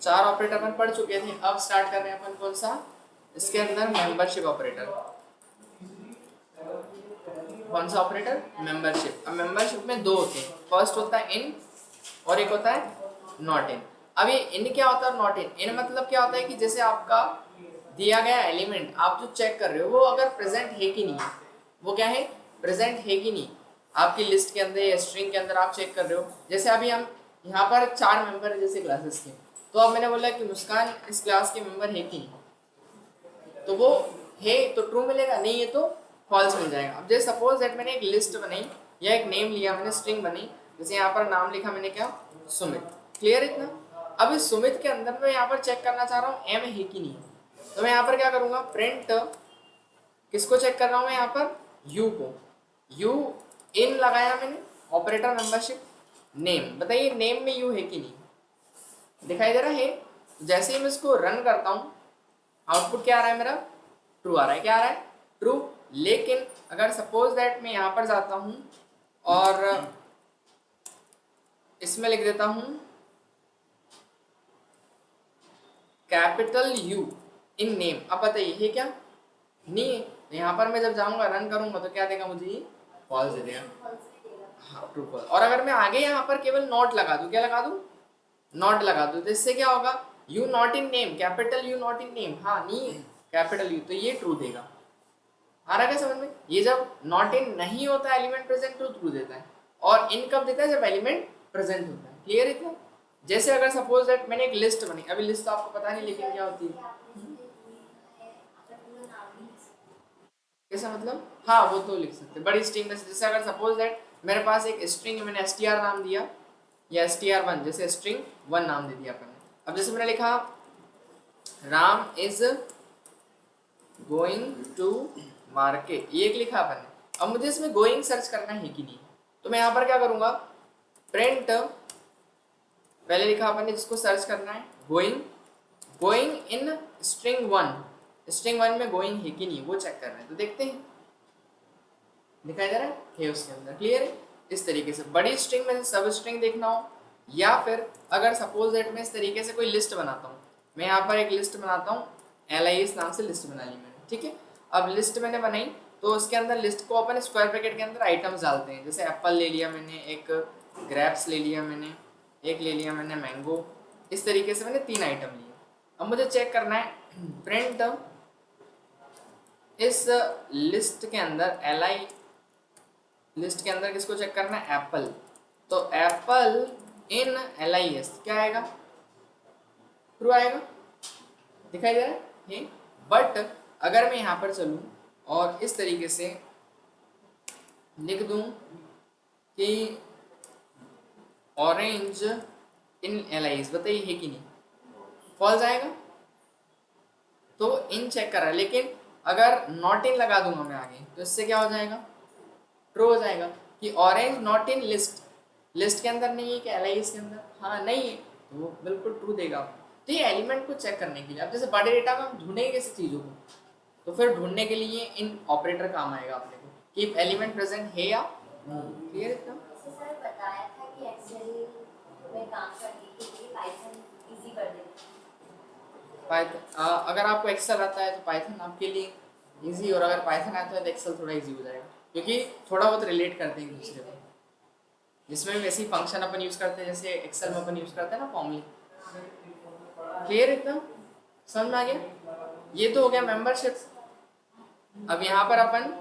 4 operator अपन पढ़ चुके थे। अब स्टार्ट कर रहे हैं अपन कौन सा, इसके अंदर मेंबरशिप ऑपरेटर। कौन सा ऑपरेटर, मेंबरशिप। अब मेंबरशिप में दो होते हैं, फर्स्ट होता है इन और एक होता है नॉट इन। अब ये इन क्या होता है, नॉट इन। इन मतलब क्या होता है कि जैसे आपका दिया गया एलिमेंट आप जो चेक कर रहे हो वो अगर प्रेजेंट है कि नहीं है, वो क्या है, प्रेजेंट है कि नहीं, आपकी लिस्ट के अंदर या स्ट्रिंग के अंदर आप चेक कर रहे हो। जैसे अभी हम यहाँ पर 4 मेंबर है जैसे क्लासेस के, तो अब मैंने बोला कि मुस्कान इस क्लास के मेंबर है कि नहीं, तो वो है तो ट्रू मिलेगा, नहीं है तो फॉल्स मिल जाएगा। अब जैसे सपोज दैट मैंने एक लिस्ट बनाई या एक नेम लिया, मैंने स्ट्रिंग बनी, जैसे यहाँ पर नाम लिखा मैंने क्या, सुमित। क्लियर इतना। अब इस सुमित के अंदर मैं यहाँ पर चेक करना चाह रहा हूँ एम है कि नहीं, तो मैं यहाँ पर क्या करूँगा, प्रिंट किसको चेक कर रहा हूँ मैं यहाँ पर, यू को। यू इन लगाया मैंने, ऑपरेटर मेंबरशिप, नेम। बताइए नेम में यू है कि नहीं, दिखाई दे रहा है। जैसे ही मैं इसको रन करता हूँ आउटपुट क्या आ रहा है मेरा, ट्रू आ रहा है। क्या आ रहा है, ट्रू। लेकिन अगर सपोज दैट मैं यहाँ पर जाता हूँ और इसमें लिख देता हूँ कैपिटल यू इन नेम, अब बताइए ये क्या, नहीं है। तो यहाँ पर मैं जब जाऊँगा रन करूँगा तो क्या देगा मुझे, ये फॉल्स दे देगा। हाँ ट्रू फॉल्स। और अगर मैं आगे यहाँ पर केवल नॉट लगा दूँ, क्या लगा दूँ, नॉट लगा दूँ, तो इससे क्या होगा, you not in name, capital you not in name, हाँ नहीं है कैपिटल यू, तो ये ट्रू देगा। आ रहा क्या समझ में, ये जब नॉट इन नहीं होता एलिमेंट प्रेजेंट तो ट्रू देता है, और इन कब देता है, जब एलिमेंट प्रेजेंट होता है। क्लियर इतना। जैसे अगर सपोज दैट मैंने एक लिस्ट बनी, अभी लिस्ट तो आपको पता नहीं लेकिन क्या होती है, कैसा मतलब, हाँ वो तो लिख सकते बड़ी स्ट्रिंग में से। जैसे अगर सपोज दैट मेरे पास एक स्ट्रिंग है, मैंने str नाम दिया या str1, जैसे स्ट्रिंग 1 नाम दे दिया अपन ने। अब जैसे मैंने लिखा Ram is going to market, ये एक लिखा अपन ने। अब मुझे इसमें गोइंग सर्च करना है कि नहीं, तो मैं यहाँ पर क्या करूँगा, प्रिंट पहले लिखा अपन ने जिसको सर्च करना है going, going in string 1, string 1 में गोइंग है कि नहीं वो चेक कर रहे हैं, तो देखते हैं दिखाई दे रहा है उसके अंदर। क्लियर है। इस तरीके से बड़ी स्ट्रिंग में सब स्ट्रिंग देखना हो, या फिर अगर सपोज दैट मैं इस तरीके से कोई लिस्ट बनाता हूँ, मैं यहाँ पर एक लिस्ट बनाता हूँ, LIS नाम से लिस्ट बना ली मैंने, ठीक है। अब लिस्ट मैंने बनाई तो उसके अंदर लिस्ट को अपन स्क्वायर ब्रैकेट के अंदर आइटम्स डालते हैं। जैसे एप्पल ले लिया मैंने, एक ग्रेप्स ले लिया मैंने, एक ले लिया मैंने मैंगो, इस तरीके से मैंने 3 आइटम लिए। अब मुझे चेक करना है प्रिंट इस लिस्ट के अंदर लिस्ट के अंदर किसको चेक करना है, एप्पल। तो एप्पल इन LIS क्या आएगा, ट्रू आएगा, दिखाई दे रहा है। बट अगर मैं यहाँ पर चलूँ और इस तरीके से लिख दूँ कि ऑरेंज इन LIS, बताइए है कि नहीं, फॉल्स आएगा। तो इन चेक कर रहा है, लेकिन अगर नॉट इन लगा दूंगा मैं आगे तो इससे क्या हो जाएगा, ट्रू हो जाएगा कि orange not in list, list के अंदर नहीं है कि LIS के अंदर, हाँ नहीं है, तो वो बिल्कुल ट्रू देगा। तो ये एलिमेंट को चेक करने के लिए, अब जैसे बड़े डेटा में हम ढूंढेंगे कैसे चीज़ों को, तो फिर ढूंढने के लिए इन ऑपरेटर काम आएगा अपने को कि एलिमेंट प्रेजेंट है या नहीं। क्लियर इतना। सर बताया था कि एक्सेल में काम करने के लिए पाइथन इजी कर देता है। पाइथन अगर आपको एक्सेल आता है तो पाइथन आपके लिए इजी, और अगर पाइथन आता है तो एक्सेल थोड़ा इजी हो जाएगा, क्योंकि थोड़ा बहुत रिलेट करते हैं एक दूसरे को। जिसमें भी वैसे ही फंक्शन अपन यूज़ करते हैं जैसे एक्सेल में अपन यूज़ करते हैं ना फॉर्मूले। क्लियर एकदम, समझ में आ गया। ये तो हो गया मेंबरशिप। अब यहाँ पर अपन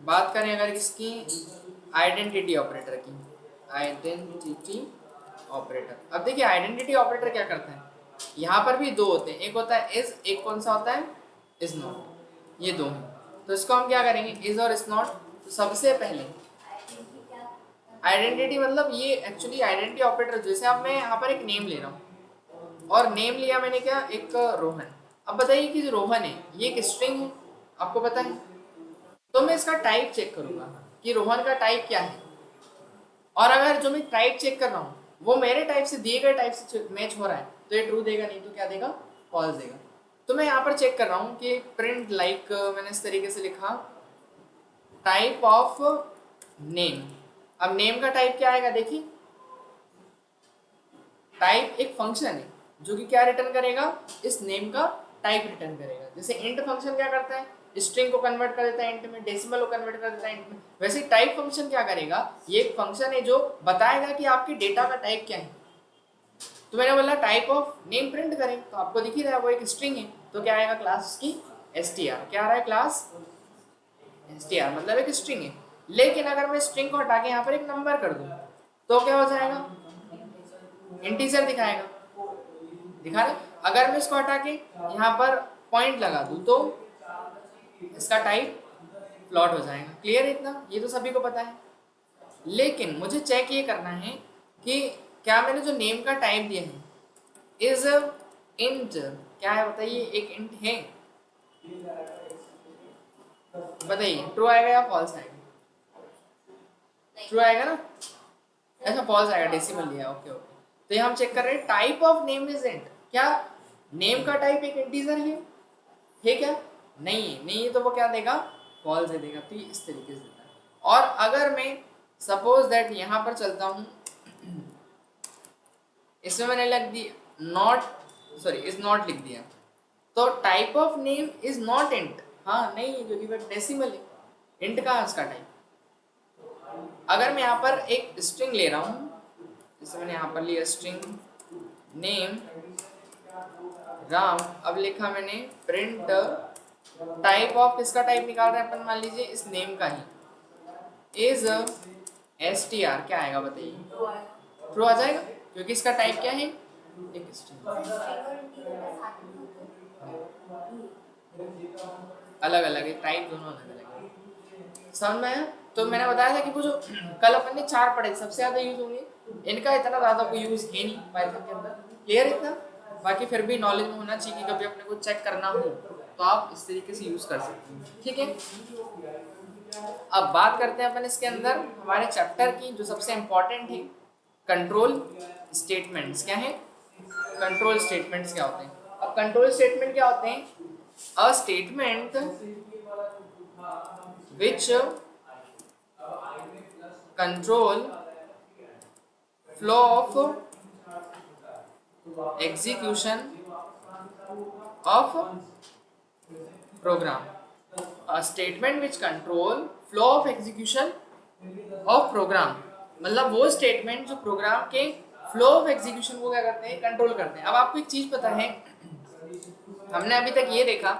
बात करें अगर इसकी आइडेंटिटी ऑपरेटर की, आइडेंटिटी ऑपरेटर। अब देखिए आइडेंटिटी ऑपरेटर क्या करता है, यहाँ पर भी दो होते हैं, एक होता है इज, एक कौन सा होता है, इज नॉट, ये दो हैं। तो इसको हम क्या करेंगे, इज और इज नॉट। तो सबसे पहले आइडेंटिटी मतलब ये एक्चुअली आइडेंटिटी ऑपरेटर, जैसे अब मैं यहाँ पर एक नेम ले रहा हूँ और नेम लिया मैंने क्या, एक रोहन। अब बताइए कि जो रोहन है ये एक स्ट्रिंग है, आपको पता है, तो मैं इसका टाइप चेक करूंगा कि रोहन का टाइप क्या है। और अगर जो मैं टाइप चेक कर रहा हूँ वो मेरे टाइप से दिए गए टाइप से मैच हो रहा है तो ये ट्रू देगा, नहीं तो क्या देगा, फॉल्स देगा। तो मैं यहाँ पर चेक कर रहा हूँ कि प्रिंट लाइक मैंने इस तरीके से लिखा टाइप ऑफ नेम। अब नेम का टाइप क्या आएगा देखिए, टाइप एक फंक्शन है जो कि क्या रिटर्न करेगा, इस नेम का टाइप रिटर्न करेगा। जैसे इंट फंक्शन क्या करता है, स्ट्रिंग को कन्वर्ट कर देता है इंट में, डेसिमल को कन्वर्ट कर देता है इंट में, वैसे टाइप फंक्शन क्या करेगा, ये एक फंक्शन है जो बताएगा कि आपके डेटा का टाइप क्या है। तो मैंने बोला टाइप ऑफ नेम प्रिंट करें, तो आपको दिख ही रहा है वो एक स्ट्रिंग है, तो क्या आएगा क्लास की str, क्या आ रहा है क्लास str, मतलब एक स्ट्रिंग है। लेकिन अगर मैं स्ट्रिंग को हटा के यहाँ पर एक नंबर कर दूं तो क्या हो जाएगा, इंटीजर दिखाएगा, दिखा रहे। अगर मैं इसको हटा के यहाँ पर पॉइंट लगा दूं तो इसका टाइप फ्लॉट हो जाएगा। क्लियर है इतना, ये तो सभी को पता है। लेकिन मुझे चेक ये करना है कि क्या मैंने जो नेम का टाइप दिया है इज इंट, क्या है बताइए, एक इंट है, बताइए ट्रू आएगा या फॉल्स आएगा, ट्रू आएगा ना, ऐसा फॉल्स आएगा, डेसिमल लिया, ओके ओके। तो ये हम चेक कर रहे हैं type of name is int, क्या नेम का टाइप एक इंटीजर है क्या, नहीं है, नहीं है, तो वो क्या देगा, फॉल्स दे देगा। तो ये इस तरीके से देता है। और अगर मैं सपोज दैट यहाँ पर चलता हूँ, इसमें मैंने लिख दिया नॉट, सॉरी इज नॉट लिख दिया, तो type of name is not int, हाँ नहीं है क्योंकि वह डेसिमल है, इंट का उसका टाइप। अगर मैं यहाँ पर एक स्ट्रिंग ले रहा हूँ, जैसे मैंने यहाँ पर लिया स्ट्रिंग नेम राम, अब लिखा मैंने प्रिंट टाइप ऑफ, इसका टाइप निकाल रहे हैं अपन, मान लीजिए इस नेम का ही इज str, क्या आएगा बताइए, ट्रू आ जाएगा क्योंकि इसका टाइप क्या है, एक स्ट्रिंग। अलग अलग है टाइप, दोनों अलग अलग है, समझ में आया। तो मैंने बताया था कि वो जो कल अपन ने 4 पढ़े सबसे ज्यादा यूज होंगे, इनका इतना ज्यादा कोई यूज है नहीं पाइथन के अंदर, क्लियर इतना। बाकी फिर भी नॉलेज में होना चाहिए कि कभी अपने को चेक करना हो तो आप इस तरीके से यूज कर सकते हैं, ठीक है। अब बात करते हैं अपन इसके अंदर हमारे चैप्टर की जो सबसे इंपॉर्टेंट है, कंट्रोल स्टेटमेंट्स। क्या है, कंट्रोल स्टेटमेंट्स क्या होते हैं। अब कंट्रोल स्टेटमेंट क्या होते हैं, अ statement which control flow of execution of program, a statement which control flow of execution of program, मतलब वो स्टेटमेंट जो प्रोग्राम के फ्लो ऑफ एग्जीक्यूशन को क्या करते हैं, कंट्रोल करते हैं। अब आपको एक चीज पता है, हमने अभी तक ये देखा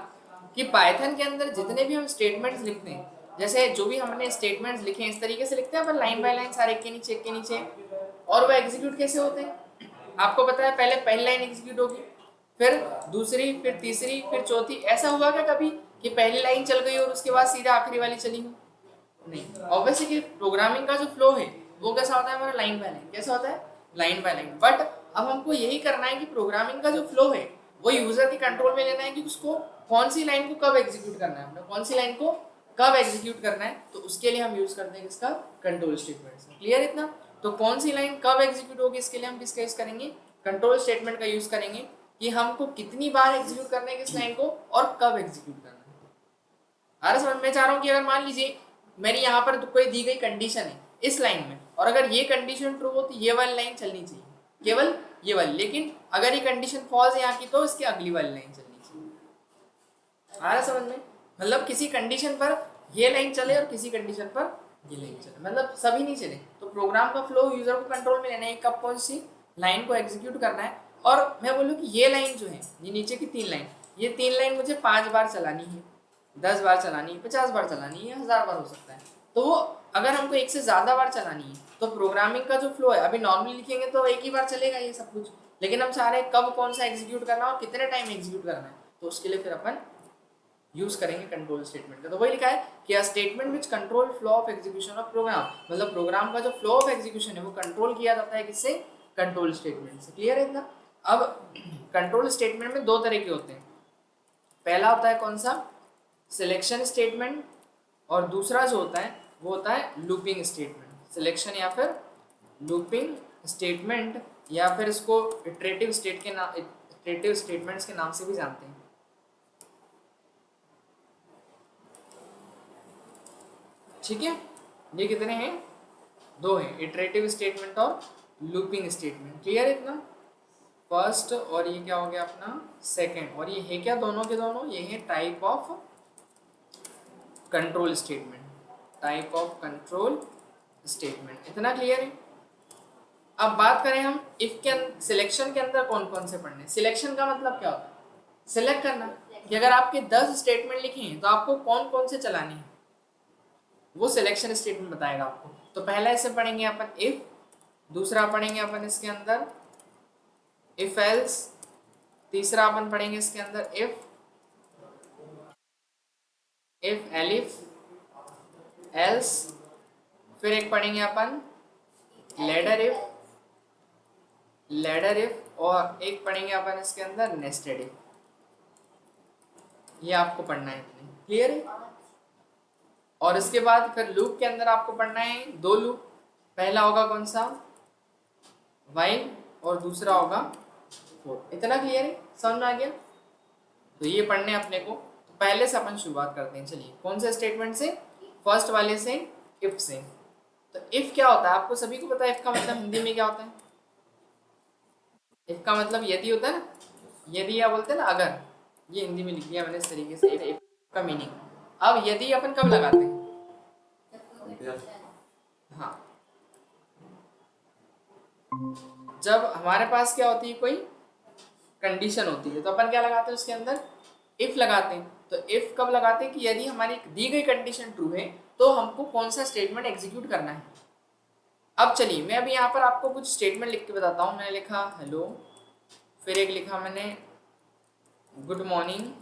कि पाइथन के अंदर जितने भी हम स्टेटमेंट्स लिखते हैं, जैसे जो भी हमने स्टेटमेंट्स लिखे हैं इस तरीके से लिखते हैं अपन, लाइन बाय लाइन, सारे एक के नीचे, और वो एग्जीक्यूट कैसे होते हैं आपको पता है, पहले पहली लाइन एग्जीक्यूट होगी, फिर दूसरी, फिर तीसरी, फिर चौथी। ऐसा हुआ क्या कभी कि पहली लाइन चल गई और उसके बाद सीधा आखिरी वाली चली हो, नहीं। ऑब्वियसली कि प्रोग्रामिंग का जो फ्लो है वो कैसा होता है हमारा, लाइन बाय लाइन, कैसा होता है, लाइन बाय लाइन। बट अब हमको यही करना है कि प्रोग्रामिंग का जो फ्लो है वो यूजर के कंट्रोल में लेना है कि उसको कौन सी लाइन को कब एग्जीक्यूट करना है, हमने कौन सी लाइन को कब एग्जीक्यूट करना है, तो उसके लिए हम यूज करते हैं किसका, कंट्रोल स्टेटमेंट। क्लियर इतना। तो कौन सी लाइन कब एग्जीक्यूट होगी इसके लिए हम किसका यूज करेंगे, कंट्रोल स्टेटमेंट का यूज करेंगे, कि हमको कितनी बार एग्जीक्यूट करना है किस लाइन को और कब एग्जीक्यूट करना है। अरे समझ में चाह रहा हूँ कि अगर मान लीजिए मेरी यहाँ पर कोई दी गई कंडीशन है इस लाइन में, और अगर ये कंडीशन ट्रू हो तो ये वाली लाइन चलनी चाहिए, केवल ये वाली, लेकिन अगर ये कंडीशन फॉल्स है यहाँ की तो इसकी अगली वाली लाइन चलनी चाहिए। आ रहा समझ में, मतलब किसी कंडीशन पर ये लाइन चले और किसी कंडीशन पर ये लाइन चले, मतलब सभी नहीं चले। तो प्रोग्राम का फ्लो यूजर को कंट्रोल में लेना है, कब कौन सी लाइन को एग्जीक्यूट करना है। और मैं बोलूँ कि ये लाइन जो है, ये नीचे की 3 लाइन, ये 3 लाइन मुझे 5 बार चलानी है, 10 बार चलानी है, 50 बार चलानी है, 1000 बार हो सकता है। तो वो अगर हमको एक से ज़्यादा बार चलानी है तो प्रोग्रामिंग का जो फ्लो है, अभी नॉर्मली लिखेंगे तो एक ही बार चलेगा ये सब कुछ, लेकिन हम चाह रहे हैं कब कौन सा एग्जीक्यूट करना है और कितने टाइम एग्जीक्यूट करना है, तो उसके लिए फिर अपन यूज करेंगे कंट्रोल स्टेटमेंट का। तो वही लिखा है कि a statement which control flow of execution of program, मतलब प्रोग्राम का जो फ्लो ऑफ एग्जीक्यूशन है वो कंट्रोल किया जाता है किससे, कंट्रोल स्टेटमेंट से। क्लियर है इतना। अब कंट्रोल स्टेटमेंट में 2 तरह के होते हैं, पहला होता है कौन सा, सिलेक्शन स्टेटमेंट, और दूसरा जो होता है वो होता है लूपिंग स्टेटमेंट। सिलेक्शन या फिर लूपिंग स्टेटमेंट, या फिर इसको इटरेटिव स्टेट के नाम, इटरेटिव स्टेटमेंट्स के नाम से भी जानते हैं। ठीक है, ये कितने हैं, 2 हैं, इटरेटिव स्टेटमेंट और लूपिंग स्टेटमेंट। क्लियर इतना। फर्स्ट और ये क्या हो गया अपना सेकंड, और ये है क्या दोनों के दोनों, ये है type of control statement, type of control statement. इतना क्लियर है। अब बात करें हम इफ के सिलेक्शन के अंदर कौन कौन से पढ़ने। सिलेक्शन का मतलब क्या होता है, सिलेक्ट करना, कि अगर आपके 10 स्टेटमेंट लिखे हैं तो आपको कौन कौन से चलाने हैं, वो सिलेक्शन स्टेटमेंट बताएगा आपको। तो पहला इसे पढ़ेंगे अपन इफ, दूसरा पढ़ेंगे अपन इसके अंदर इफ एल्स, तीसरा अपन पढ़ेंगे इसके अंदर इफ एलिफ एल्स, फिर एक पढ़ेंगे अपन लेडर इफ, और एक पढ़ेंगे अपन इसके अंदर नेस्टेड इफ। ये आपको पढ़ना है, इतने क्लियर है। और इसके बाद फिर लूप के अंदर आपको पढ़ना है 2 लूप, पहला होगा कौन सा व्हाइल, और दूसरा होगा फोर। इतना क्लियर है, समझ में आ गया। तो ये पढ़ने अपने को। तो पहले से अपन शुरुआत करते हैं, चलिए कौन से स्टेटमेंट से, फर्स्ट वाले से, इफ से। तो इफ क्या होता है आपको सभी को पता है, इफ का मतलब हिंदी में क्या होता है, इफ का मतलब यदि होता है ना, यदि या बोलते हैं ना अगर, ये हिंदी में लिख दिया मैंने इस तरीके से इफ का मीनिंग। अब यदि अपन कब लगाते हैं, हाँ जब हमारे पास क्या होती है कोई कंडीशन होती है, तो अपन क्या लगाते हैं उसके अंदर, इफ लगाते हैं। तो इफ कब लगाते हैं कि यदि हमारी दी गई कंडीशन ट्रू है तो हमको कौन सा स्टेटमेंट एग्जीक्यूट करना है। अब चलिए मैं अभी यहाँ पर आपको कुछ स्टेटमेंट लिख के बताता हूँ। मैंने लिखा हेलो, फिर एक लिखा मैंने गुड मॉर्निंग,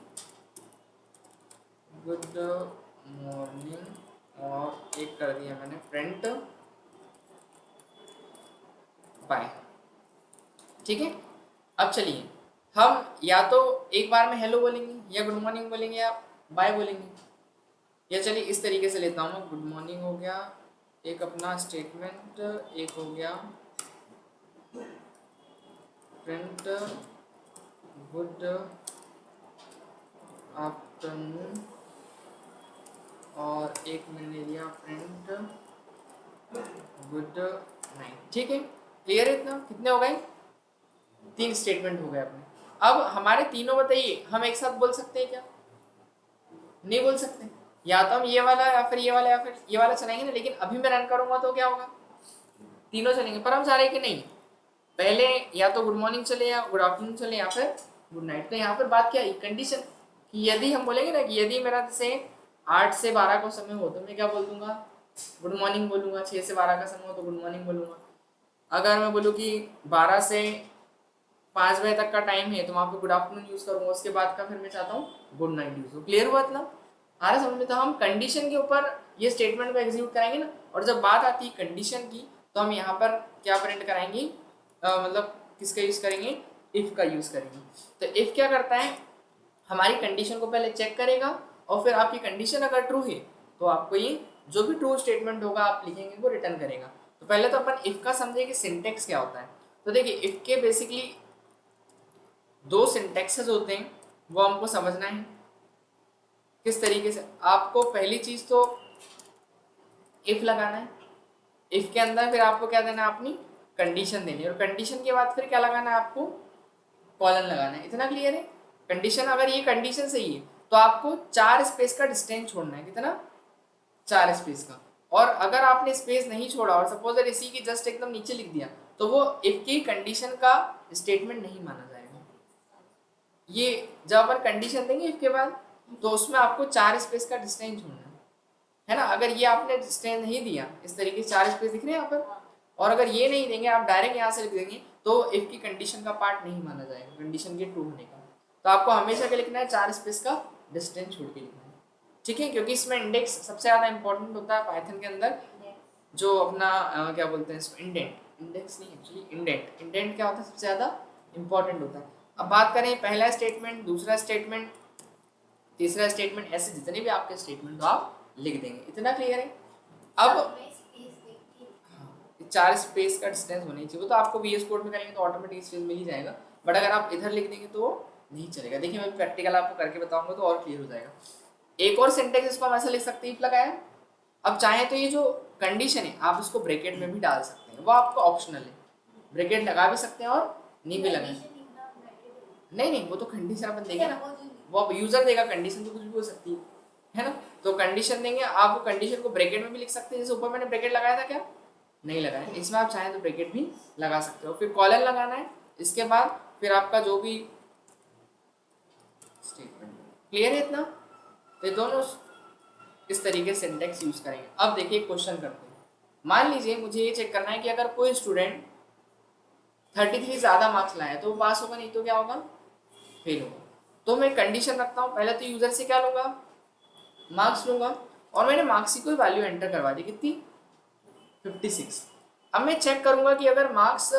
और एक कर दिया मैंने प्रिंट बाय। ठीक है। अब चलिए हम या तो एक बार में हेलो बोलेंगे, या गुड मॉर्निंग बोलेंगे, या बाय बोलेंगे। या चलिए इस तरीके से लेता हूँ मैं, गुड मॉर्निंग हो गया एक अपना स्टेटमेंट, एक हो गया प्रिंट गुड आफ्टरनून, और एक मैंने लिया प्रिंट गुड नाइट। ठीक है, क्लियर है इतना, कितने हो गए, 3 स्टेटमेंट हो गए अपने। अब हमारे तीनों बताइए हम एक साथ बोल सकते हैं क्या, नहीं बोल सकते। या तो हम ये वाला या फिर ये वाला या फिर ये वाला चलाएंगे ना, लेकिन अभी मैं रन करूंगा तो क्या होगा, तीनों चलेंगे। पर हम चाह रहे हैं कि नहीं, पहले या तो गुड मॉर्निंग चले या गुड आफ्टरनून चले या फिर गुड नाइट। तो यहाँ पर बात क्या है, कंडीशन, कि यदि हम बोलेंगे ना कि यदि मेरा जैसे 8 से 12 का समय हो तो मैं क्या बोल दूंगा, गुड मॉर्निंग बोलूंगा। 6 से 12 का समय हो तो गुड मॉर्निंग बोलूंगा। अगर मैं बोलूँ कि 12 से 5 बजे तक का टाइम है तो वहाँ पे गुड आफ्टरनून यूज़ करूँगा, उसके बाद का फिर मैं चाहता हूँ गुड नाइट यूज़ हो। क्लियर हुआ इतना, आ रहा समझ में। तो हम कंडीशन के ऊपर ये स्टेटमेंट को एग्जीक्यूट कराएंगे ना, और जब बात आती है कंडीशन की तो हम यहाँ पर क्या प्रिंट कराएंगे, मतलब किसका यूज़ करेंगे, इफ़ का यूज़ करेंगे। तो इफ़ क्या करता है, हमारी कंडीशन को पहले चेक करेगा, और फिर आपकी कंडीशन अगर ट्रू है तो आपको ये जो भी ट्रू स्टेटमेंट होगा आप लिखेंगे वो रिटर्न करेगा। तो पहले तो अपन इफ़ का समझे कि सिंटेक्स क्या होता है। तो देखिए इफ़ के बेसिकली 2 सिंटेक्सेस होते हैं, वो हमको समझना है किस तरीके से। आपको पहली चीज़ तो इफ़ लगाना है, इफ़ के अंदर फिर आपको क्या देना है, अपनी कंडीशन देनी है, और कंडीशन के बाद फिर क्या लगाना है, आपको कॉलन लगाना है। इतना क्लियर है। कंडीशन, अगर ये कंडीशन सही है तो आपको 4 स्पेस का डिस्टेंस छोड़ना है, कितना, 4 स्पेस का। और अगर आपने स्पेस नहीं छोड़ा और सपोज इसी की जस्ट एकदम नीचे लिख दिया तो वो इफ की कंडीशन का स्टेटमेंट नहीं माना जाएगा। ये जब अपन कंडीशन देंगे इफ के बाद तो उसमें आपको 4 स्पेस का डिस्टेंस छोड़ना है ना। अगर ये आपने डिस्टेंस नहीं दिया, इस तरीके से 4 स्पेस दिख रहे हैं यहाँ पर, और अगर ये नहीं देंगे, आप डायरेक्ट यहाँ से लिख देंगे, तो इफ की कंडीशन का पार्ट नहीं माना जाएगा, कंडीशन के ट्रू होने का। तो आपको हमेशा क्या लिखना है, 4 स्पेस का डिस्टेंस छोड़ के लिखना है। ठीक है, क्योंकि इसमें इंडेक्स सबसे ज़्यादा इंपॉर्टेंट होता है पाइथन के अंदर, जो अपना क्या बोलते हैं इसको, इंडेंट, इंडेक्स नहीं एक्चुअली इंडेंट, इंडेंट क्या होता है, सबसे ज़्यादा इंपॉर्टेंट होता है। अब बात करें पहला स्टेटमेंट, दूसरा स्टेटमेंट, तीसरा स्टेटमेंट, ऐसे जितने भी आपके स्टेटमेंट तो आप लिख देंगे। इतना क्लियर है। अब 4 स्पेस का डिस्टेंस होना चाहिए, वो तो आपको VS कोड में करेंगे तो ऑटोमेटिक स्पेस मिल ही जाएगा, बट अगर आप इधर लिख देंगे तो नहीं चलेगा। देखिए मैं प्रैक्टिकल आपको करके बताऊंगा तो और क्लियर हो जाएगा। एक और सिंटेक्स इसको हम ऐसा लिख सकते हैं, इफ लगाया। अब चाहे तो ये जो कंडीशन है आप उसको ब्रैकेट में भी डाल सकते हैं, वो आपको ऑप्शनल है, ब्रैकेट लगा भी सकते हैं और नहीं भी लगाए। नहीं नहीं, वो तो कंडीशन अपन देंगे ना, वो जो वो अब यूजर देगा, कंडीशन तो कुछ भी हो सकती है ना। तो कंडीशन देंगे, आप वो कंडीशन को ब्रैकेट में भी लिख सकते हैं, जैसे ऊपर मैंने ब्रैकेट लगाया था, क्या नहीं लगाया, इसमें आप चाहें तो ब्रैकेट भी लगा सकते हो। फिर कॉलन लगाना है, इसके बाद फिर आपका जो भी स्टेटमेंट। क्लियर है इतना? तो ये दोनों इस तरीके से सिंटेक्स यूज करेंगे। अब देखिए क्वेश्चन करते हैं। मान लीजिए मुझे ये चेक करना है कि अगर कोई स्टूडेंट 33 ज़्यादा मार्क्स लाया तो वो पास होगा, नहीं तो क्या होगा, फेल होगा। तो मैं कंडीशन रखता हूँ, पहले तो यूजर से क्या लूँगा, मार्क्स लूँगा, और मैंने मार्क्स की कोई वैल्यू एंटर करवा दी, कितनी, 56। अब मैं चेक करूँगा कि अगर मार्क्स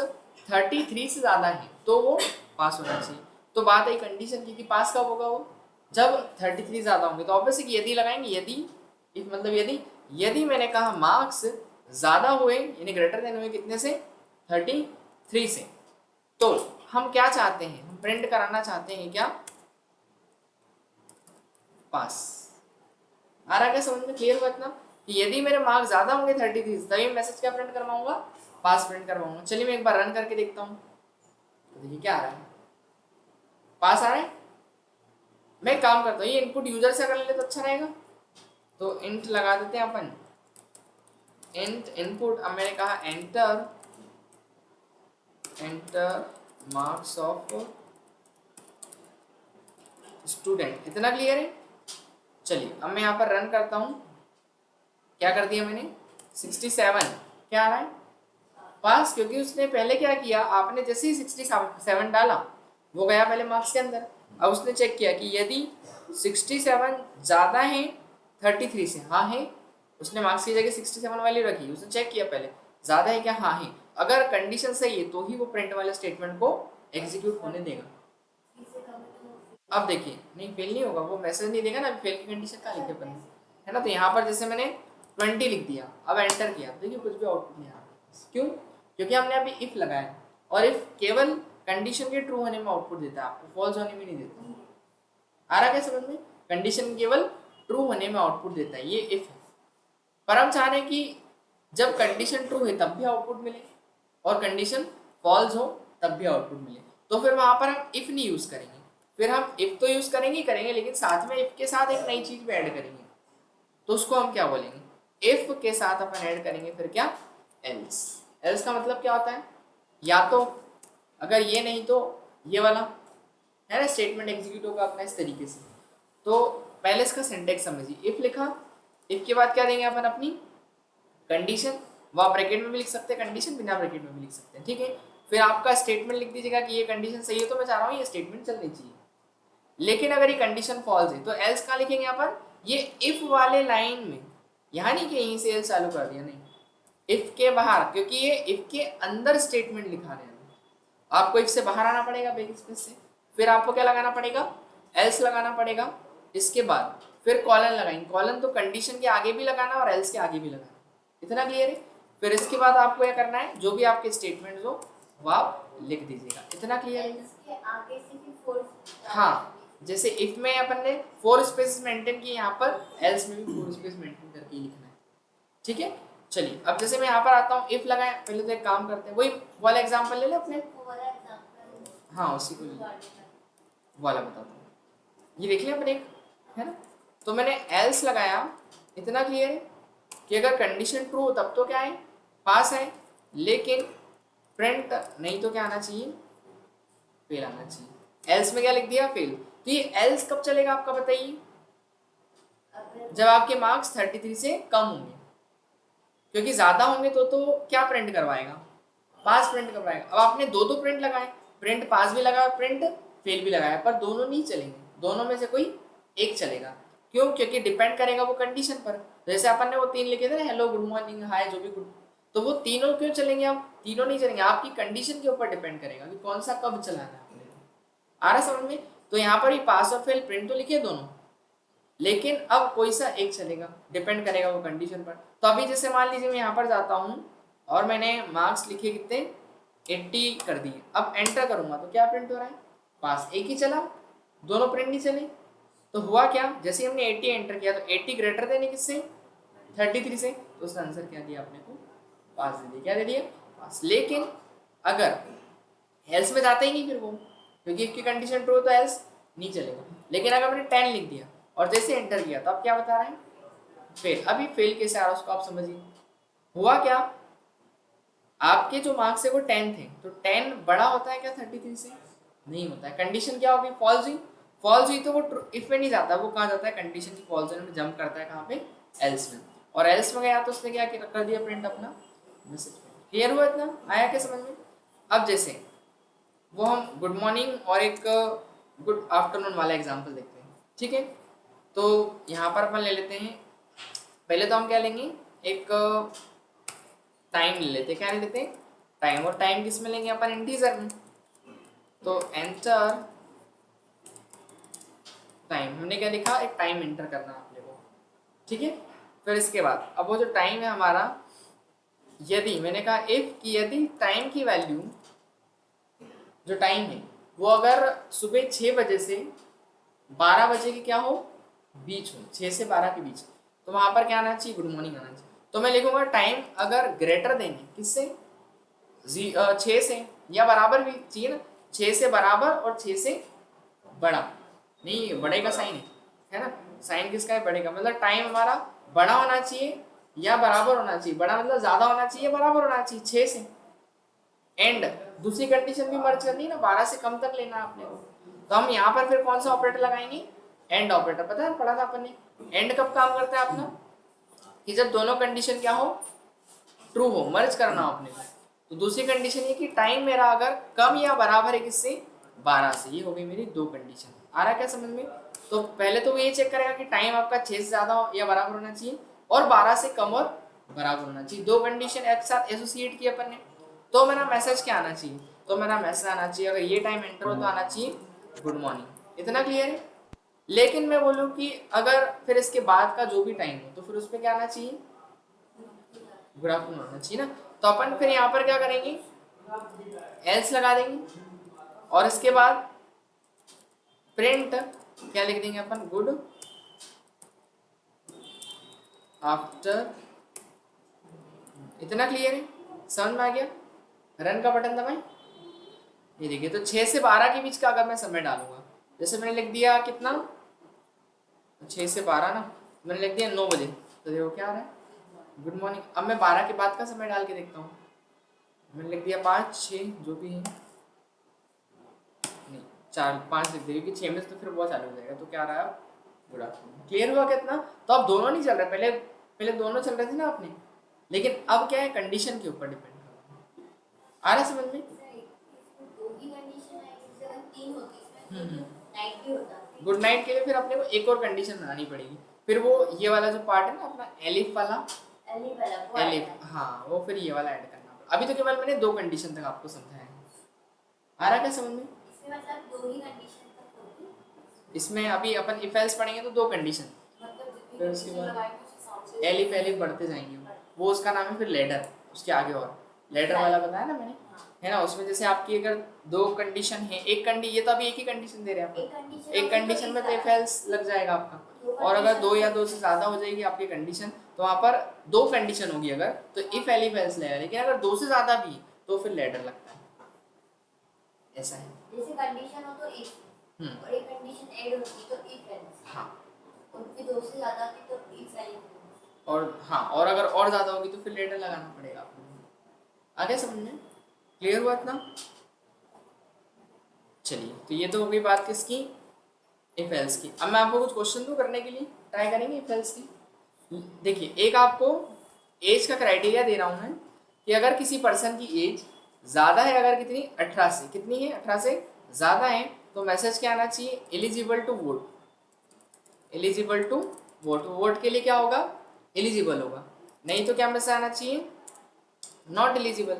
33 से ज़्यादा है तो वो पास होना चाहिए। तो बात आई कंडीशन की कि पास कब होगा वो, जब 33 ज़्यादा होंगे। तो ऑब्वियसली यदि लगाएंगे, यदि मतलब यदि मैंने कहा मार्क्स ज़्यादा हुए यानी ग्रेटर देन हुए कितने से, 33 से, तो हम क्या चाहते हैं, हम प्रिंट कराना चाहते हैं क्या, पास। आ रहा क्या समझ में, क्लियर हुआ इतना कि यदि मेरे मार्क्स ज़्यादा होंगे 33 तभी मैसेज क्या प्रिंट करवाऊंगा, पास प्रिंट करवाऊंगा। चलिए मैं एक बार रन करके देखता हूँ, तो देखिए क्या आ रहा है, पास आ रहा है। मैं एक काम करता हूँ, ये इनपुट यूजर से कर ले तो अच्छा रहेगा, तो इंट लगा देते हैं अपन, इंट इनपुट। अब मैंने कहा एंटर मार्क्स ऑफ स्टूडेंट, इतना क्लियर है। चलिए अब मैं यहाँ पर रन करता हूँ, क्या कर दिया मैंने, 67, क्या आ रहा है, पास। क्योंकि उसने पहले क्या किया, आपने जैसे ही 67 डाला वो गया पहले मार्क्स के अंदर। अब उसने चेक किया कि यदि 67 ज़्यादा है 33 से, हाँ है, उसने मार्क्स की जगह 67 वाली रखी, उसने चेक किया पहले ज़्यादा है क्या, हाँ है। अगर कंडीशन सही है तो ही वो प्रिंट वाले स्टेटमेंट को एग्जीक्यूट होने देगा। इससे कम है तो अब देखिए नहीं, फेल नहीं होगा, वो मैसेज नहीं देगा ना, फेल की कंडीशन कहाँ लिखे अपन ने, है ना। तो यहाँ पर जैसे मैंने 20 लिख दिया, अब एंटर किया, देखिए कुछ भी आउटपुट नहीं आ रहा। क्यों, क्योंकि हमने अभी इफ लगाया, और इफ केवल कंडीशन के ट्रू होने में आउटपुट देता है, आपको फॉल्स होने में नहीं देता। आ रहा क्या समझ में, कंडीशन केवल ट्रू होने में आउटपुट देता है, ये इफ है। पर हम चाह रहे हैं कि जब कंडीशन ट्रू है तब भी आउटपुट मिले, और कंडीशन फॉल्स हो तब भी आउटपुट मिले। तो फिर वहां पर हम इफ नहीं यूज करेंगे, फिर हम इफ तो यूज करेंगे लेकिन साथ में इफ के साथ एक नई चीज भी ऐड करेंगे, तो उसको हम क्या बोलेंगे, इफ के साथ अपन ऐड करेंगे फिर क्या, एल्स। एल्स का मतलब क्या होता है, या तो अगर ये नहीं तो ये वाला, है ना, स्टेटमेंट एग्जीक्यूट होगा अपना इस तरीके से। तो पहले इसका सिंटेक्स समझिए, इफ लिखा, इफ के बाद क्या देंगे अपन, अपनी कंडीशन, वह ब्रैकेट में भी लिख सकते हैं कंडीशन, बिना ब्रैकेट में भी लिख सकते हैं, ठीक है। फिर आपका स्टेटमेंट लिख दीजिएगा कि ये कंडीशन सही है तो मैं चाह रहा हूँ ये स्टेटमेंट चलनी चाहिए। लेकिन अगर ये कंडीशन फॉल्स है तो एल्स कहाँ लिखेंगे अपन, ये इफ वाले लाइन में, यहाँ नहीं कि यहीं से एल्स चालू कर दिया, नहीं, इफ के बाहर, क्योंकि ये इफ के अंदर स्टेटमेंट लिखा रहे हैं, आपको इफ से बाहर आना पड़ेगा बैक स्पेस से, फिर आपको क्या लगाना पड़ेगा, एल्स लगाना पड़ेगा। इसके बाद फिर कॉलन लगाएंगे, कॉलन तो कंडीशन के आगे भी लगाना और एल्स के आगे भी लगाना, इतना क्लियर है। फिर इसके बाद आपको क्या करना है, जो भी आपके स्टेटमेंट हो वो आप लिख दीजिएगा, इतना क्लियर है। इसके आगे से भी फोर्स, हाँ, जैसे इफ में अपन ने 4 स्पेस मेंटेन किए, यहाँ पर एल्स में भी 4 स्पेस मेंटेन करके ही लिखना है, ठीक है। चलिए अब जैसे मैं यहाँ पर आता हूँ, इफ लगाए, पहले तो एक काम करते हैं, वही वाला एग्जांपल ले ले अपने, वो वाला एग्जांपल, हाँ उसी को ले वाला बताता हूँ, ये देख लिया अपन एक, है ना। तो मैंने एल्स लगाया, इतना क्लियर है कि अगर कंडीशन ट्रू हो तब तो क्या है, पास है, लेकिन प्रिंट नहीं तो क्या आना चाहिए, फेल आना चाहिए। एल्स में क्या लिख दिया, फेल। तो ये एल्स कब चलेगा आपका बताइए, जब आपके मार्क्स 33 से कम होंगे, क्योंकि ज्यादा होंगे तो क्या प्रिंट करवाएगा, पास प्रिंट करवाएगा। अब आपने दो प्रिंट लगाए, प्रिंट पास भी लगाया, प्रिंट फेल भी लगाया, पर दोनों नहीं चलेंगे, दोनों में से कोई एक चलेगा। क्यों, क्योंकि डिपेंड करेगा वो कंडीशन पर। जैसे अपन ने वो 3 लिखे थे ना, हेलो, गुड मॉर्निंग, हाय, जो भी गुड, तो वो तीनों क्यों चलेंगे, अब तीनों नहीं चलेंगे, आपकी कंडीशन के ऊपर डिपेंड करेगा कि कौन सा कब चलाना है आपने। आ रहा समझ में। तो यहाँ पर ही पास और फेल प्रिंट तो लिखे दोनों, लेकिन अब कोई सा एक चलेगा, डिपेंड करेगा वो कंडीशन पर। तो अभी जैसे मान लीजिए मैं यहाँ पर जाता हूँ और मैंने मार्क्स लिखे कितने, 80 कर दिए, अब एंटर करूंगा तो क्या प्रिंट हो रहा है, पास, एक ही चला, दोनों प्रिंट नहीं चले। तो हुआ क्या, जैसे हमने 80 एंटर किया तो 80 ग्रेटर देने किससे, 33 से, तो उसका आंसर क्या दिया आपने को, पास दे दिया। क्या दे दिया, पास। लेकिन अगर एल्स में जाता ही नहीं फिर वो, क्योंकि if की कंडीशन ट्रू तो एल्स नहीं चलेगा। लेकिन अगर मैंने 10 लिख दिया और जैसे एंटर किया तो अब क्या बता रहा है, फेल। अभी फेल कैसे आ रहा है उसको आप समझिए। हुआ क्या, आपके जो मार्क्स है वो 10 थे, तो 10 बड़ा होता है क्या 33 से? नहीं होता है। कंडीशन क्या होगी, फॉल्स हुई। फॉल्स हुई तो वो इफ में नहीं जाता, वो कहाँ जाता है, कंडीशन की फॉल्स में जंप करता है कहाँ पे, एल्स में। और एल्स में गया तो उसने क्या कर दिया, प्रिंट अपना मैसेज। क्लियर हुआ इतना, आया क्या समझ में? अब जैसे वो हम गुड मॉर्निंग और एक गुड आफ्टरनून वाला एग्जाम्पल देखते हैं, ठीक है। तो यहाँ पर अपन ले लेते हैं, पहले तो हम क्या लेंगे, एक टाइम ले लेते हैं। क्या ले लेते हैं, टाइम। और टाइम किस में लेंगे अपन, इंटीजर में। तो एंटर टाइम, हमने क्या लिखा, एक टाइम एंटर करना है अपने को, ठीक है। फिर इसके बाद अब वो जो टाइम है हमारा, यदि मैंने कहा इफ की यदि टाइम की वैल्यू, जो टाइम है वो अगर सुबह 6 बजे से 12 बजे के क्या हो, बीच हो, 6 से 12 के बीच, तो वहां पर क्या आना चाहिए, गुड मॉर्निंग आना चाहिए। तो मैं लिखूंगा टाइम अगर ग्रेटर देन है किससे, 6 से, या बराबर भी चाहिए ना, 6 से बराबर और 6 से बड़ा, नहीं बड़े का साइन है ना, साइन किसका है, बड़े का। मतलब टाइम हमारा बड़ा होना चाहिए या बराबर होना चाहिए, बड़ा मतलब ज्यादा होना चाहिए, बराबर होना चाहिए 6 से। एंड दूसरी कंडीशन भी मर्ज करनी है ना, 12 से कम तक लेना आपने को। तो हम यहाँ पर फिर कौन सा ऑपरेटर लगाएंगे, एंड ऑपरेटर। पता है पढ़ा था अपन ने, एंड कब काम करता है अपना, कि जब दोनों कंडीशन क्या हो, ट्रू हो, मर्ज करना हो अपने को। तो दूसरी कंडीशन ये कि टाइम मेरा अगर कम या बराबर है किससे, 12 से। ये हो गई मेरी दो कंडीशन। आ रहा क्या समझ में? तो पहले तो वो ये चेक करेगा कि टाइम आपका 6 से ज्यादा या बराबर होना चाहिए और 12 से कम और बराबर होना चाहिए। दो कंडीशन एक साथ एसोसिएट की अपन ने। तो मेरा मैसेज क्या आना चाहिए, तो मेरा मैसेज आना चाहिए, अगर ये टाइम एंटर हो तो आना चाहिए गुड मॉर्निंग। इतना क्लियर है? लेकिन मैं बोलूँ कि अगर फिर इसके बाद का जो भी टाइम हो तो फिर उस पर क्या आना चाहिए, गुड आफ्टरनून होना चाहिए ना। तो अपन फिर यहाँ पर क्या करेंगे, एल्स लगा देंगे और इसके बाद प्रिंट क्या लिख देंगे अपन, गुड आफ्टर। इतना क्लियर है, समझ में आ गया? रन का बटन दबाएं। ये देखिए, तो 6 से 12 के बीच का अगर मैं समय डालूंगा, जैसे मैंने लिख दिया कितना, 6 से 12 ना, मैंने लिख दिया 9 बजे, तो देखो क्या आ रहा है, गुड मॉर्निंग। अब मैं 12 के बाद का समय डाल के देखता हूँ, मैंने लिख दिया 5 6 जो भी है, नहीं 4 5 लिख दिया, क्योंकि 6 में से तो फिर बहुत चालू हो जाएगा। तो क्या आ रहा है, गुड आफ्टरनून। क्लियर हुआ कितना? तो अब दोनों नहीं चल रहे, पहले पहले दोनों चल रहे थे ना अपने, लेकिन अब क्या है, कंडीशन के ऊपर डिपेंड कर रहा है। आ रहा है समझ में? गुड नाइट के लिए फिर अपने को एक और कंडीशन बनानी पड़ेगी। फिर वो ये वाला जो पार्ट है ना अपना एलिफ वाला, एलिफ, हाँ वो फिर ये वाला ऐड करना पड़ेगा। अभी तो केवल मैंने दो कंडीशन तक आपको समझाया है। आ रहा क्या समझ में? इसमें मतलब दो ही कंडीशन तक होगी। इसमें अभी अपन इफ एल्स पढ़ेंगे तो दो कंडीशन, मतलब फिर उसके बाद एलिफ एलिफ बढ़ते जाएंगे। वो उसका नाम है फिर लेडर, उसके आगे और लेडर वाला बताया ना मैंने, है ना। उसमें जैसे आपकी अगर दो कंडीशन है, एक कंडीशन, ये तो अभी एक ही कंडीशन दे रहे हैं आपको, एक कंडीशन में तो इफ एल्स लग जाएगा आपका। और अगर दो या दो से ज्यादा हो जाएगी आपकी कंडीशन, तो वहां पर दो कंडीशन होगी अगर, तो इफ एलिफ एल्स लगेगा। लेकिन अगर दो से ज्यादा भी तो फिर लेडर लगता है, ऐसा है। जैसे कंडीशन हो तो इफ और एक कंडीशन ऐड होती तो इफ एल्स, हाँ, और फिर दो से ज्यादा थी तो इफ एल्स, और हाँ, और अगर और ज्यादा होगी तो फिर लेडर लगाना पड़ेगा आपको। आगे समझ में? क्लियर हुआ इतना? चलिए, तो ये तो हो गई बात किसकी, इफ एल्स की। अब मैं आपको कुछ क्वेश्चन दूं करने के लिए, ट्राई करेंगे इफ एल्स की। देखिए, एक आपको एज का क्राइटेरिया दे रहा हूं मैं, कि अगर किसी पर्सन की एज ज्यादा है, अगर कितनी, 18 से, कितनी है, 18 से ज्यादा है, तो मैसेज क्या आना चाहिए, eligible to vote. Eligible to vote, vote के लिए क्या होगा, एलिजिबल होगा। नहीं तो क्या मैसेज आना चाहिए, नॉट एलिजिबल।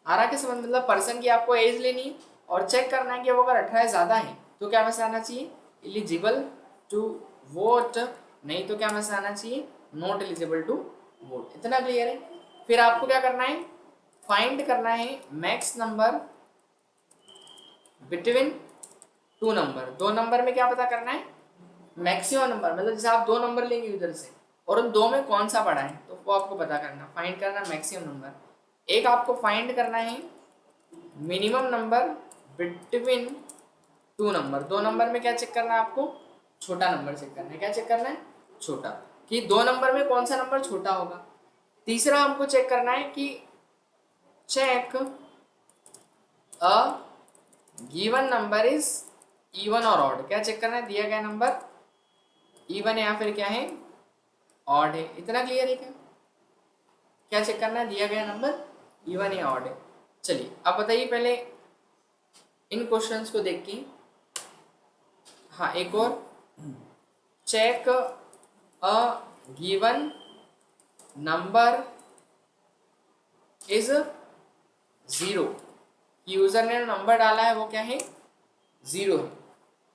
आ रहा क्या समझ? मतलब पर्सन की आपको एज लेनी है और चेक करना है कि वो अगर 18 ज्यादा है तो क्या मैसेज आना चाहिए, एलिजिबल टू वोट। नहीं तो क्या मैसेज आना चाहिए, नॉट एलिजिबल टू वोट। इतना क्लियर है? फिर आपको क्या करना है, फाइंड करना है max number between two number. दो नंबर में क्या पता करना है, मैक्सिमम नंबर। मतलब जैसे आप दो नंबर लेंगे उधर से और उन दो में कौन सा बड़ा है, तो वो आपको पता करना, फाइंड करना मैक्सिमम नंबर। एक आपको फाइंड करना है minimum number between two number, दो नंबर में क्या चेक करना है आपको, छोटा नंबर चेक करना है। क्या चेक करना है, छोटा, कि दो नंबर में कौन सा नंबर छोटा होगा। तीसरा हमको चेक करना है कि check a given number is even और ऑड। क्या चेक करना है, दिया गया नंबर इवन है या फिर क्या है, ऑड है। इतना क्लियर है क्या, क्या चेक करना है, दिया गया नंबर इवन या ऑड है। चलिए अब बताइए पहले इन क्वेश्चंस को देख के। हाँ एक और, check a given number is zero. User ने नंबर डाला है वो क्या है, जीरो है,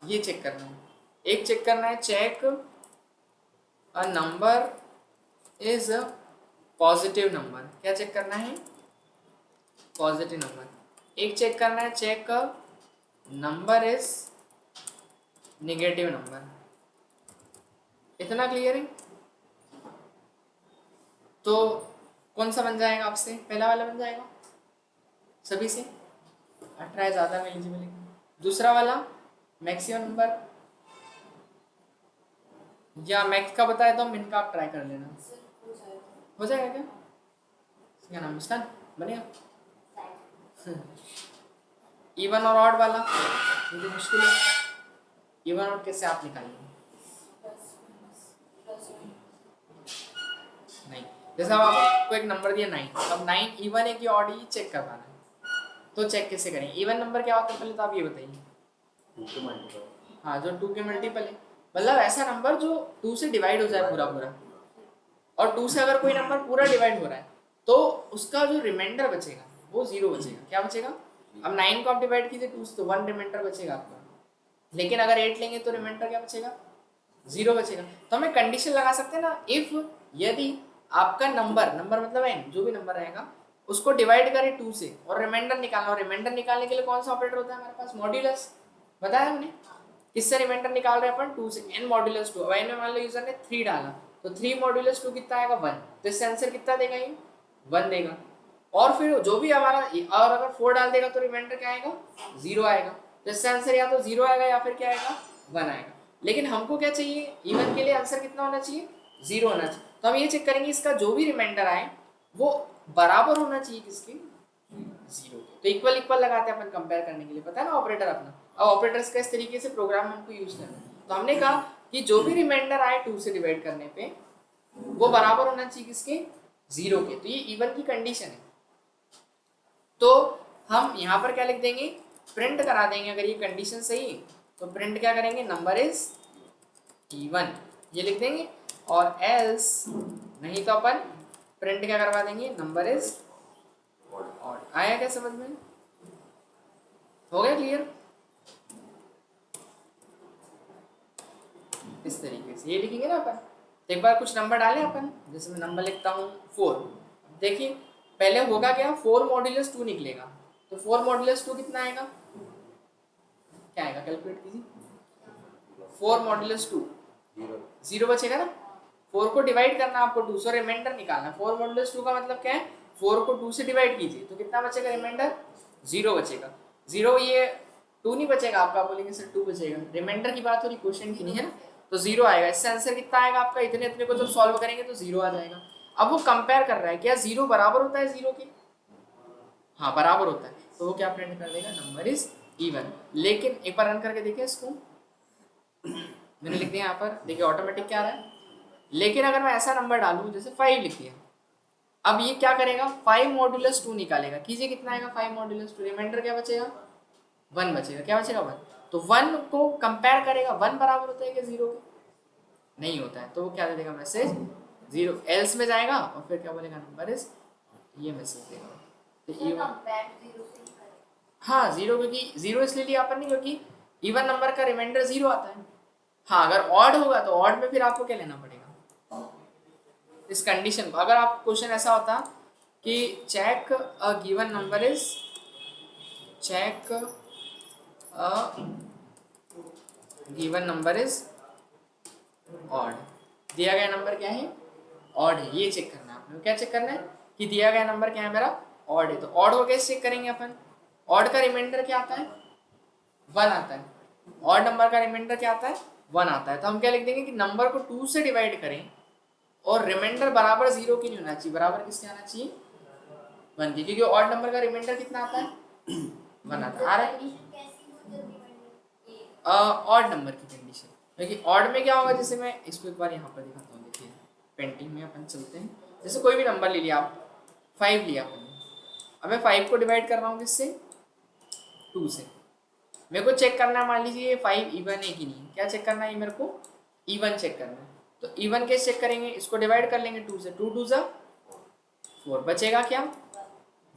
ये चेक करना है। एक चेक करना है check a number is positive number. क्या चेक करना है, पॉजिटिव नंबर। एक चेक करना है check number is negative number. इतना क्लियर है। तो कौन सा बन जाएगा आपसे, पहला वाला बन जाएगा सभी से, 18 ज़्यादा में एलिजिबल है। दूसरा वाला मैक्सिमम नंबर, या मैक्स का बताया तो मिन का आप ट्राई कर लेना। हो जाएगा क्या, क्या नाम मुस्कान बनेगा। इवन और ऑड वाला ये तो मुश्किल है, इवन और कैसे आप निकालेंगे, नहीं। जैसे अब आपको एक नंबर दिया 9, अब 9 इवन है कि ऑड, ये चेक करवाना है। तो चेक कैसे करेंगे, इवन नंबर क्या होता है पहले तो आप ये बताइए। हाँ जो 2 के मल्टीपल है, मतलब ऐसा नंबर जो 2 से डिवाइड हो जाए पूरा पूरा। और 2 से अगर कोई नंबर पूरा डिवाइड हो रहा है तो उसका जो रिमाइंडर बचेगा वो 0 बचेगा। क्या बचेगा, अब 9 को आप डिवाइड कीजिए 2 से तो 1 रिमाइंडर बचेगा आपका। लेकिन अगर 8 लेंगे तो रिमाइंडर क्या बचेगा, 0 बचेगा। तो हमें कंडीशन लगा सकते हैं ना, इफ यदि आपका नंबर, नंबर मतलब n, जो भी नंबर रहेगा उसको डिवाइड करें 2 से और रिमाइंडर निकालना, और रिमाइंडर निकालने के लिए कौन सा ऑपरेटर होता है हमारे पास, मॉड्यूलस। बताया हमने किससे रिमाइंडर निकाल रहे हैं अपन, 2 से, n मॉड्यूलस 2। अब n में मान लो यूजर ने 3 डाला तो 3 मॉड्यूलस 2 कितना आएगा, 1। तो इससे आंसर कितना देगा, ये 1 देगा। और फिर जो भी हमारा, और अगर 4 डाल देगा तो रिमाइंडर क्या आएगा, 0 आएगा। तो इससे आंसर या तो 0 आएगा या फिर क्या आएगा, 1 आएगा। लेकिन हमको क्या चाहिए, इवन के लिए आंसर कितना होना चाहिए, 0 होना चाहिए। तो हम ये चेक करेंगे इसका जो भी रिमाइंडर आए वो बराबर होना चाहिए किसके, 0 के। तो इक्वल इक्वल लगाते हैं अपन कंपेयर करने के लिए, पता है ना ऑपरेटर अपना। अब ऑपरेटर्स का इस तरीके से प्रोग्राम हमको यूज करना है। तो हमने कहा कि जो भी रिमाइंडर आए 2 से डिवाइड करने पे वो बराबर होना चाहिए किसके, 0 के। तो ये इवन की कंडीशन है। तो हम यहाँ पर क्या लिख देंगे, प्रिंट करा देंगे। अगर ये कंडीशन सही है तो प्रिंट क्या करेंगे, नंबर इज इवन, ये लिख देंगे। और एल्स नहीं तो अपन प्रिंट क्या करवा देंगे, नंबर इज ऑड। आया क्या समझ में, हो गया क्लियर। इस तरीके से ये लिखेंगे ना अपन। एक बार कुछ नंबर डालें अपन, जैसे मैं नंबर लिखता हूँ 4। देखिए पहले होगा क्या, 4 मॉड्यूलस 2 निकलेगा। तो 4 मॉड्यूलस 2 कितना आएगा, क्या आएगा, कैलकुलेट कीजिए। 4 मॉड्यूलस 2 0 बचेगा ना। 4 को डिवाइड करना आपको 2 से, रिमाइंडर निकालना। 4 मॉड्यूलस 2 का मतलब क्या है, 4 को 2 से डिवाइड कीजिए तो कितना बचेगा, रिमाइंडर 0 बचेगा। 0 ये 2 नहीं बचेगा आपका, बोलेंगे सर 2 बचेगा। रिमाइंडर की बात हो रही, क्वेश्चन की नहीं है ना। तो 0 आएगा। इससे आंसर कितना आएगा आपका, इतने इतने को जब सॉल्व करेंगे तो 0 आ जाएगा। अब वो कंपेयर कर रहा है क्या 0 बराबर होता है 0 के, हाँ बराबर होता है। तो वो क्या प्रिंट कर देगा, नंबर इज इवन। लेकिन एक बार रन करके देखिए इसको, मैंने लिख दिया यहाँ पर, देखिए ऑटोमेटिक क्या आ रहा है। लेकिन अगर मैं ऐसा नंबर डालूं जैसे 5 लिख दिया, अब ये क्या करेगा, 5 मॉड्यूलस 2 निकालेगा। कीजिए कितना आएगा 5 मॉड्यूलस 2, रिमाइंडर क्या बचेगा, 1 बचेगा। क्या बचेगा, 1। तो 1 को कंपेयर करेगा, 1 बराबर होता है क्या 0 के, नहीं होता है। तो वो क्या दे देगा, मैसेज 0। एल्स में जाएगा और फिर क्या बोलेगा, नंबर इज, ये मैसेज देगा। तो ये हाँ 0, क्योंकि 0 इसलिए लिया अपन ने क्योंकि इवन नंबर का रिमाइंडर 0 आता है। हाँ अगर ऑड होगा तो ऑड में फिर आपको क्या लेना पड़ेगा, इस कंडीशन को। अगर आप क्वेश्चन ऐसा होता कि check a given number is, check a given number is odd, दिया गया नंबर क्या है, ऑड है, ये चेक करना है आपने। क्या चेक करना है कि दिया गया नंबर क्या है मेरा, ऑड है। तो ऑड को कैसे चेक करेंगे अपन, ऑड का रिमाइंडर क्या आता है? 1 आता है। ऑड नंबर का रिमाइंडर क्या आता है? 1 आता है। तो हम क्या लिख देंगे कि नंबर को 2 से डिवाइड करें और रिमाइंडर बराबर 0 की नहीं होना चाहिए, बराबर किसके आना चाहिए? 1 की, क्योंकि ऑड नंबर का रिमाइंडर कितना आता है? 1 आता है। आ रहा है कि कंडीशन कैसी हो जब रिमाइंडर ऑड नंबर की कंडीशन, क्योंकि ऑड में क्या होगा, जैसे मैं इसको एक बार यहाँ पर दिखाता हूँ। देखिए पेंटिंग में अपन चलते हैं, जैसे कोई भी नंबर ले लिया आप, 5 लिया आपने, अब मैं 5 को डिवाइड कर रहा हूँ किससे? 2 से। मेरे को चेक करना है, मान लीजिए ये 5 इवन है कि नहीं, क्या चेक करना है मेरे को? इवन चेक करना है। तो इवन कैसे चेक करेंगे? इसको डिवाइड कर लेंगे 2 से, 2 2 जा 4, बचेगा क्या?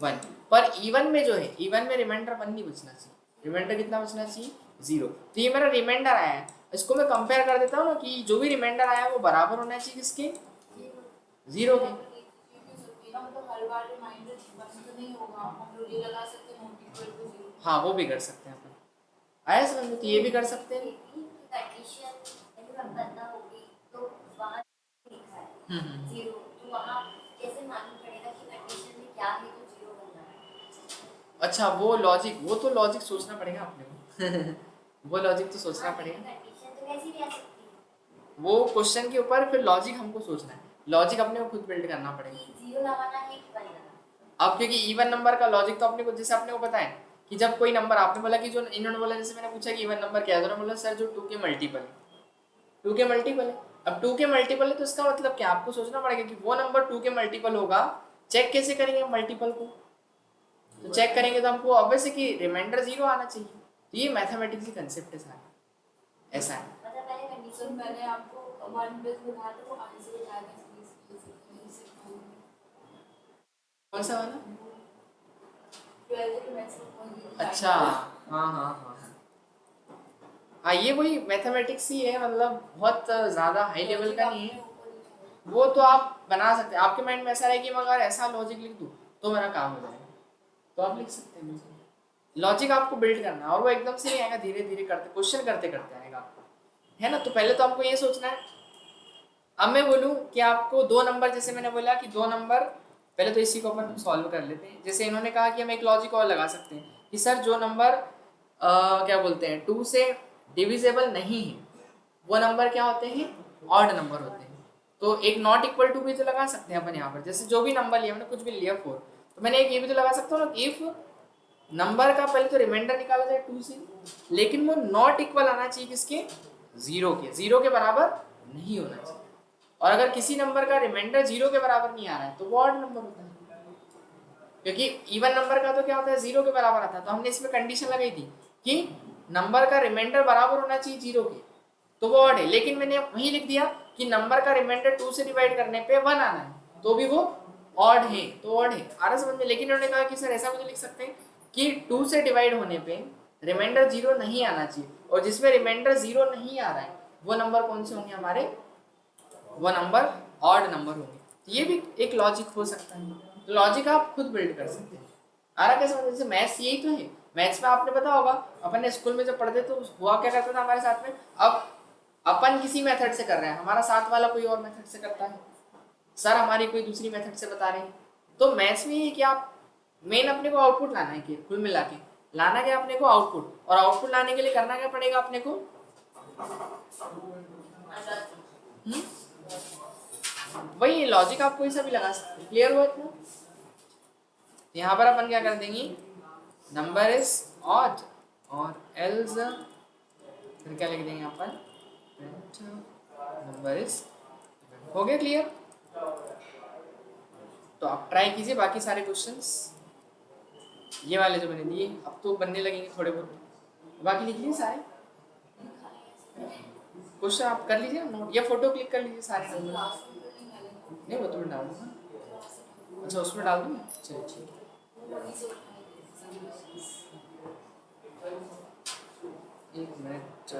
1। पर इवन में जो है, इवन में रिमाइंडर 1 नहीं बचना चाहिए, रिमाइंडर कितना बचना चाहिए? 0। तो ये मेरा रिमाइंडर आया है, इसको मैं कंपेयर कर देता हूँ ना कि जो भी रिमाइंडर आया है वो बराबर होना चाहिए किसके? 0 के। मतलब हर बार रिमाइंडर 1 तो नहीं होगा, हम लोग ये लगा सकते हैं नॉट इक्वल टू 0। हाँ वो भी कर सकते हैं अपन, आया समझ में? तो ये भी कर सकते हैं। कंडीशन यदि बंदा होगी तो वहाँ लिखा है हम्म। 0, तो वहाँ कैसे मालूम पड़ेगा कि कंडीशन में क्या है तो 0 बनना है? अच्छा वो लॉजिक, वो तो लॉजिक सोचना पड़ेगा अपने को वो लॉजिक तो सोचना पड़ेगा, कंडीशन तो कैसी भी आ सकती है वो क्वेश्चन के ऊपर फिर लॉजिक हमको सोचना है, लॉजिक अपने को खुद बिल्ड करना पड़ेगा। कि 0 लगाना है कि 1 लगाना। अब क्योंकि इवन नंबर का लॉजिक तो अपने को, जैसे अपने को पता है कि जब कोई नंबर, आपने बोला कि जो इन्होंने बोला, जैसे मैंने पूछा कि इवन नंबर क्या है, तो उन्होंने बोला सर जो 2 के मल्टीपल है, 2 के मल्टीपल है। अब 2 के मल्टीपल है तो इसका मतलब क्या, आपको सोचना पड़ेगा कि वो नंबर 2 के मल्टीपल होगा, चेक कैसे करेंगे मल्टीपल को? तो चेक करेंगे तो हमको ऑब्वियस है कि रिमाइंडर 0 आना चाहिए। तो ये मैथमेटिक्स की कंसेप्ट है सारा, ऐसा है। मतलब पहले सर कंडीशन मैंने आपको 1 बेस बताया था, वो आंसर बताया था इसलिए कौन सा वाला? 12th के मैथ्स में अच्छा हाँ हाँ हाँ हाँ, ये वही मैथमेटिक्स ही है, मतलब बहुत ज़्यादा हाई लेवल का नहीं है। वो तो आप बना सकते हैं, आपके माइंड में ऐसा रहे कि मैं अगर ऐसा लॉजिक लिख दूँ तो मेरा काम हो जाएगा, तो आप लिख सकते हैं। लॉजिक आपको बिल्ड करना है और वो एकदम से नहीं आएगा, धीरे धीरे करते, क्वेश्चन करते करते आएगा आपको, है ना? तो पहले तो आपको ये सोचना है। अब मैं बोलूँ कि आपको 2 नंबर, जैसे मैंने बोला कि 2 नंबर, पहले तो इसी को अपन सॉल्व कर लेते हैं। जैसे इन्होंने कहा कि हम एक लॉजिक और लगा सकते हैं कि सर जो नंबर क्या बोलते हैं 2 से डिविजेबल नहीं है वो नंबर क्या होते हैं? ऑड नंबर होते हैं। तो एक नॉट इक्वल टू भी तो लगा सकते हैं अपन यहाँ पर, जैसे जो भी नंबर लिया, मैंने कुछ भी लिया 4, तो मैंने एक ये भी तो लगा सकता हूँ ना, इफ नंबर का पहले तो रिमाइंडर निकाला जाए 2 से, लेकिन वो नॉट इक्वल आना चाहिए किसके? 0 के, 0 के बराबर नहीं होना चाहिए। और अगर किसी नंबर का रिमाइंडर 0 के बराबर नहीं आ रहा है तो वो ऑड नंबर होता है, क्योंकि इवन नंबर का तो क्या होता है? 0 के बराबर आता है। तो हमने इसमें कंडीशन लगाई थी कि नंबर का रिमाइंडर बराबर होना चाहिए 0 के, तो वो ऑड है। लेकिन मैंने वही लिख दिया कि नंबर का रिमाइंडर 2 से डिवाइड करने पे 1 आना है, तो भी वो ऑड है, तो ऑड है। आ रहा समझ में? लेकिन उन्होंने कहा कि सर ऐसा भी तो लिख सकते हैं कि 2 से डिवाइड होने पे रिमाइंडर 0 नहीं आना चाहिए, और जिसमें रिमाइंडर 0 नहीं आ रहा है वो नंबर कौन से होंगे हमारे? वो नंबर ऑड नंबर होंगे। तो ये भी एक लॉजिक हो सकता है, तो लॉजिक आप खुद बिल्ड कर सकते हैं। आ रहा कैसे? जैसे मैथ्स यही तो है, मैथ्स में आपने पता होगा अपन ने स्कूल में जब पढ़ते तो हुआ क्या करता था हमारे साथ में, अब अपन किसी मेथड से कर रहे हैं, हमारा साथ वाला कोई और मेथड से करता है, सर हमारी कोई दूसरी मेथड से बता रहे हैं। तो मैथ्स में ये कि आप मेन अपने को आउटपुट लाना है, कि कुल मिला के लाना क्या अपने को? आउटपुट। और आउटपुट लाने के लिए करना क्या पड़ेगा अपने को? वही लॉजिक आप कोई सा भी लगा सकते हैं। क्लियर हुआ इतना? यहाँ पर अपन क्या कर देंगे? नंबर इज ऑड और एल्स फिर क्या लिख देंगे अपन? Number is. हो गया क्लियर? तो आप ट्राई कीजिए बाकी सारे क्वेश्चंस, ये वाले जो मैंने दिए अब तो बनने लगेंगे थोड़े बहुत, बाकी लिख लीजिए सारे क्वेश्चन, आप कर लीजिए नोट या फोटो क्लिक कर लीजिए सारे नंबर। नहीं वो तो मैं डाल दूँगा। अच्छा उसमें डाल दूँ? चलिए ठीक है, 1 मिनट।